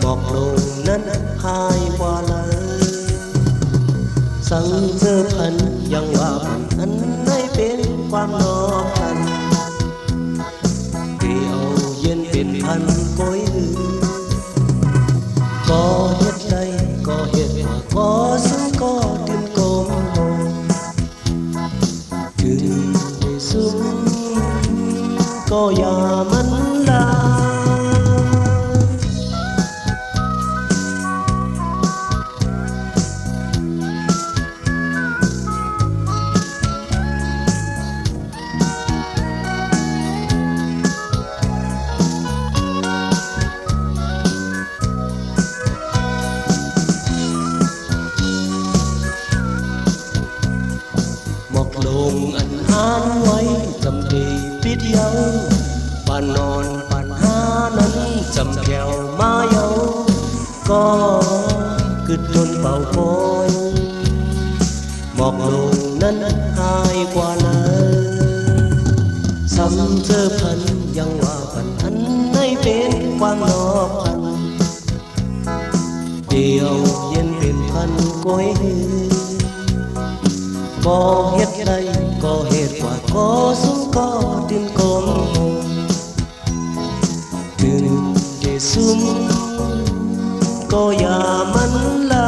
บอกลงนั้นหายว่าเลย สั่งเจอพันยังว่ามันอันให้เป็นความนอกกันเกี่ยวเย็นเป็นพันก้อยลือก็เฮ็ดใดก็เฮ็ดว่าก็ซึ่งก็ดินกลมถึงได้ซุ้มก็อย่ามันลาลงอันหานไว้จำดีปิดเยาป่านนอนป่านหานั้นจำแก้วมาเยาก็กึดจนเป่าคอยหมอกลงนั้นหายกว่าเลยซ้ำเจอพันยังว่าพันอันให้เป็นความนอกพันเดียวเย็นเป็นพันก้อยบ่เฮ็ดใดก็เฮ็ดกว่าก็สู้ก็ดินกลมถึงได้ซุ่มก็อย่ามันลา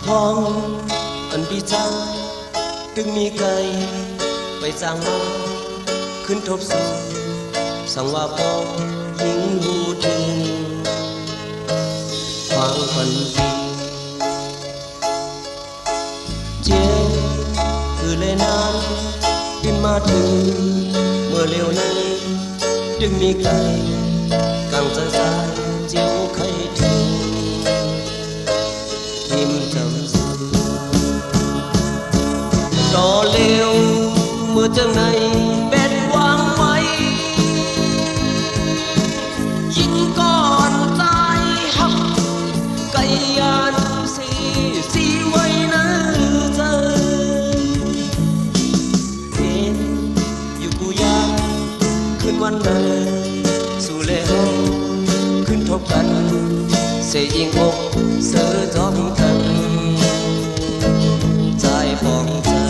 ห้องอันพี่จ้าตึงมีไก่ไปสร้างมาขึ้นทบสูงสั่งว่าพอยิงหูถึงฟังพันปีเจ้าคือเลยนานบินมาถึงเมื่อเร็วนั้นตึงมีไก่กลางใจใจเจียวไข่ถึงทิมจำสูรอเร็วเมื่อจังในเบ็ดวางไว้ยิงก่อนตายหักไก่ยานสีไว้นะเธอเห็นอยู่กูยานขึ้นวันเดินสู่เลวขึ้นทบกันเสียยิงอกเสือท้องกันใจฟองเธอ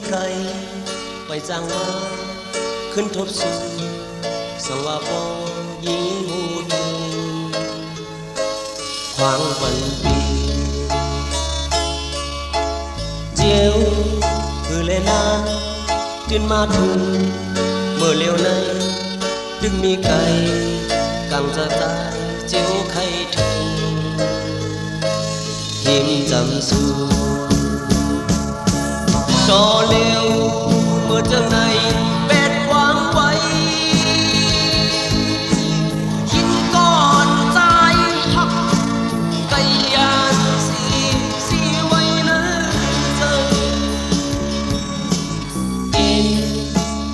ใครไปจ้างมาขึ้นทบสูสังว่าพอยิงหูถึงควางวันปีเจียวคือเลนาจนมาถึงเมื่อเร็วในดึงมีไก่กังจะตายเจียวไข่ถึงหิมจำสูจอเร็วเมื่อจังในเป็ดวางไว้หินก้อนใจหักไก่ยานสีไว้นะเจอเอ็น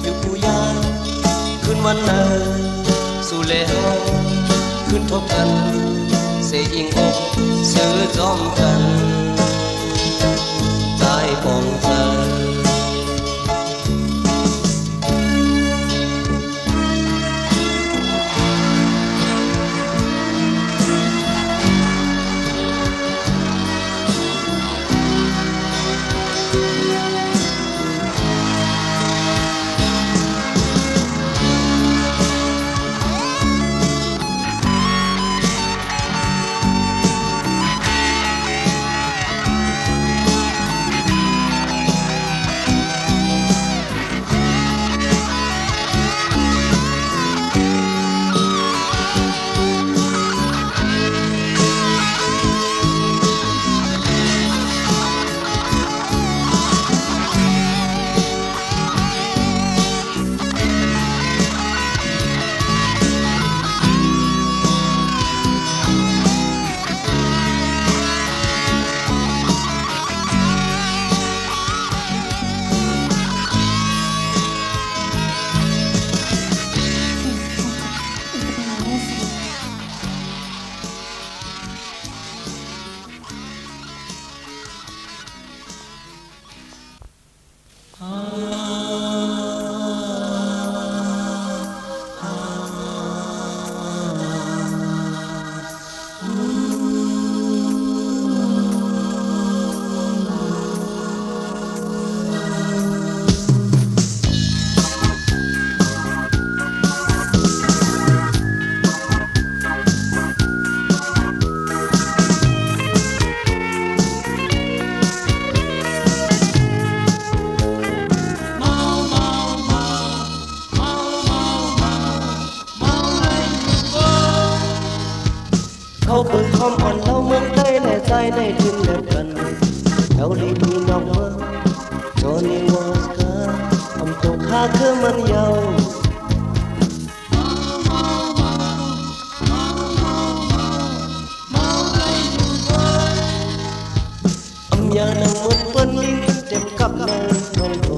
อยู่ผู้ยานขึ้นวันเนอสู่เลหอขึ้นทบกันเสียอิงอกซื้อจอมกันใจปองเธอเขาคือความอ่อนเราเมืองใต้ในใจในดินเดียวกันเราลีมีน้องเมืองโจนี่วอสเกอร์อำตัวข้าคือมันเยาอำยานังเหมือนเปิ้นลิงเจ็บกับนางทองโต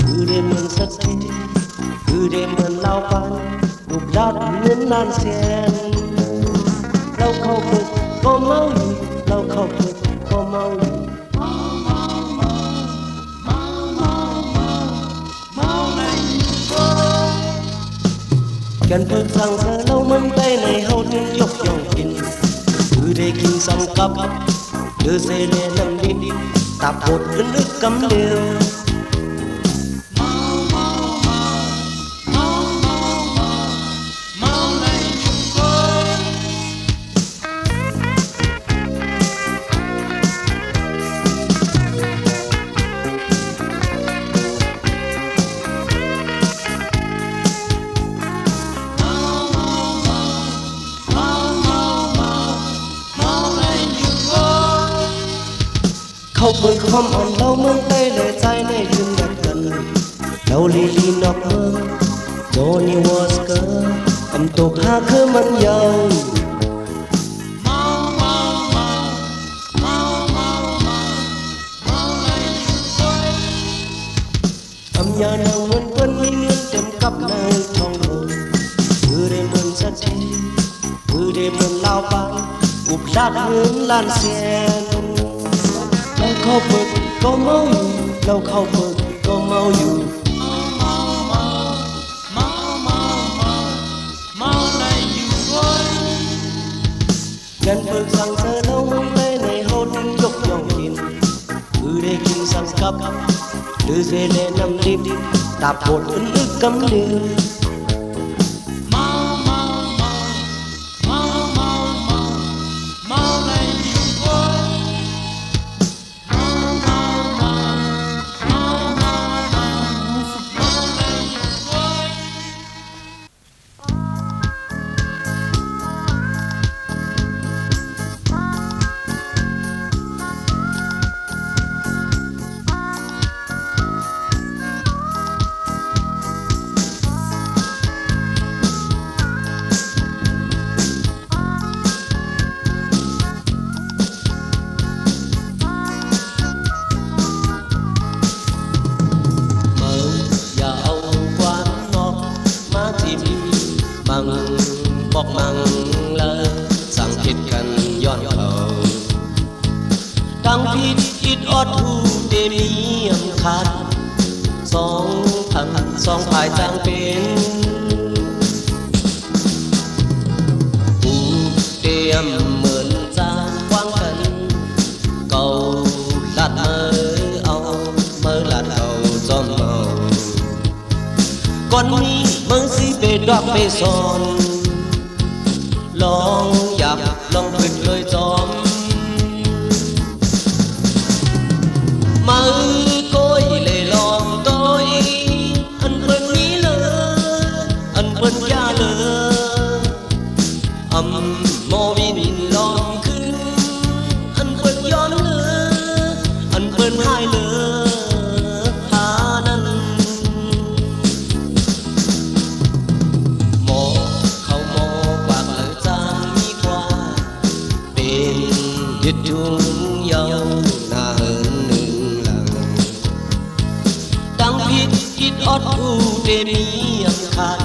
คือได้เหมือนสักทีคือได้เหมือนเล่าปันรูปลักษณ์เหมือนนานเสียนเราเข้าฝึกก็เมาอยู่เราเข้าฝึกก็เมาอยู่กันฝึกสั่งเธอเรามันไปในเฮาถึงยกย่องกินคือได้กินซ้ำกับเดือเสเลน้ำดินตับบดขึ้นนึกกำเดียวเขาเปิดความอ่อนเราเมืองใต้เลยใจในยืนแบบกันเราลีลีนอกเมืองโจนี่วอสเกอร์อำตัวข้าคือมันเยาอำยานังเหมือนเปิ้นมีเงินเต็มกับนายทองโลคือได้เหมือนสักทีคือได้เหมือนลาวปานอุบลักเหมือนล้านเสียนเราเข้าฝึกก็เมาอยู่เราเข้าฝึกก็เมาอยู่กันฝึกสั่งเธอเราไม่ในเฮาถึงยกย่องกินคือได้กินซ้ำกับ ดื้อเสเลน้ำดิบตาปวดอึนอึกกำเดือเมาเมาเมาเมาเมาเมาเมาในหิวโวยเมาเมาเมาเมาเมาเมาเมาในหิวโวย มังบอกมังเลยสั่งผิดกันย้อนเขาตั้งผิดอิดอดหูเดมียมคัดสองพันสองภายจางเป็นหูเตรียมเหมือนจางวางกันเก่าลัดเอาเมื่อลัดเอาจอมเมาก่อนนี้มึงสิไปดอกไปสอนลองอยากลองผิดเลยจอมมือก้อยเลยลองต้อยอันเปิ้นมีเลยอันเปิ้นยาเลยโมวินลองขึ้นอันเปิ้นย้อนเลยอันเปิ้นหายเลยหานั้นยึดจุงเยาหน้าเหินหนึ่งหลังตั้งผิดคิดอดผู้เดมียมขาด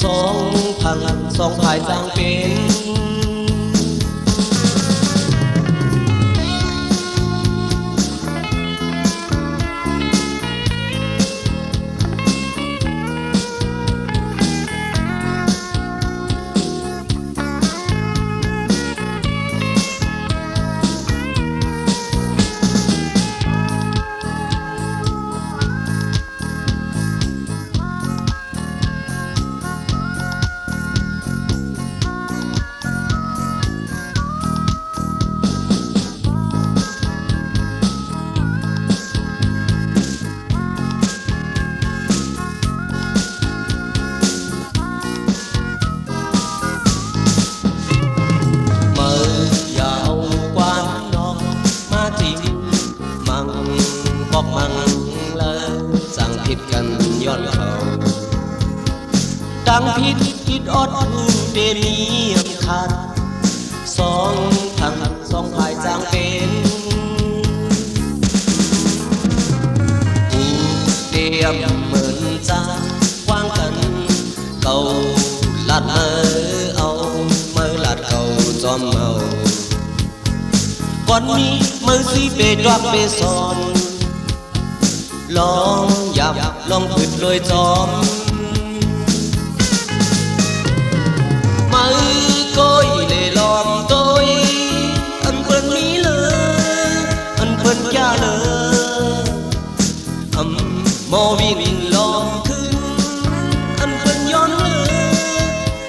สองพันสองภายจางเป็นบอกมังเลยสั่งผิดกันย้อนเขาตั้งผิดคิดอดผู้เดมียมขาดสองพันสองภายจางเป็นผู้เตรียมเหมือนจางวางกันเก่าลัดเอาเมื่อลัดเก่าจอมเมาก่อนนี้มือสิไปดอกไปสอนลองหยับลองผิดเลยจอมมือก้อยเลยลองต้อยอันเปิ้นมีเลยอันเปิ้นยาเลยโมวินลองขึ้นอันเปิ้นย้อนเลย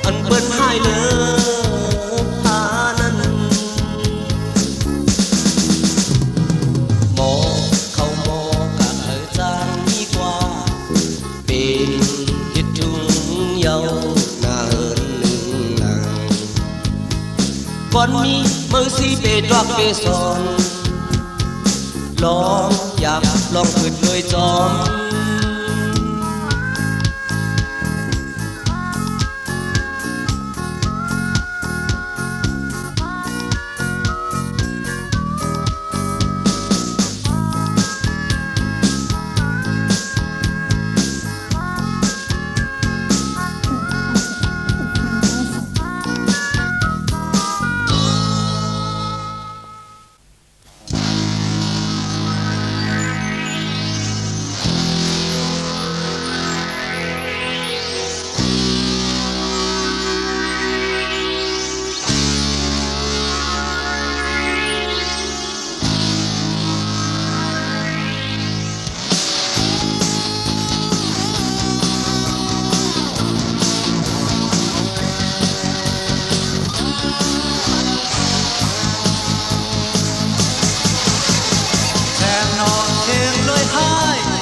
อันเปิ้นหายเลยหานั้นหมอเขาหมอกะเอจางมีกว่าเป็นคิดจุงเยาหน้าเหินหนึ่งหลังก่อนนี้มือสิไปดอกไปสอนลองอยากลองผิดเลยจอม hai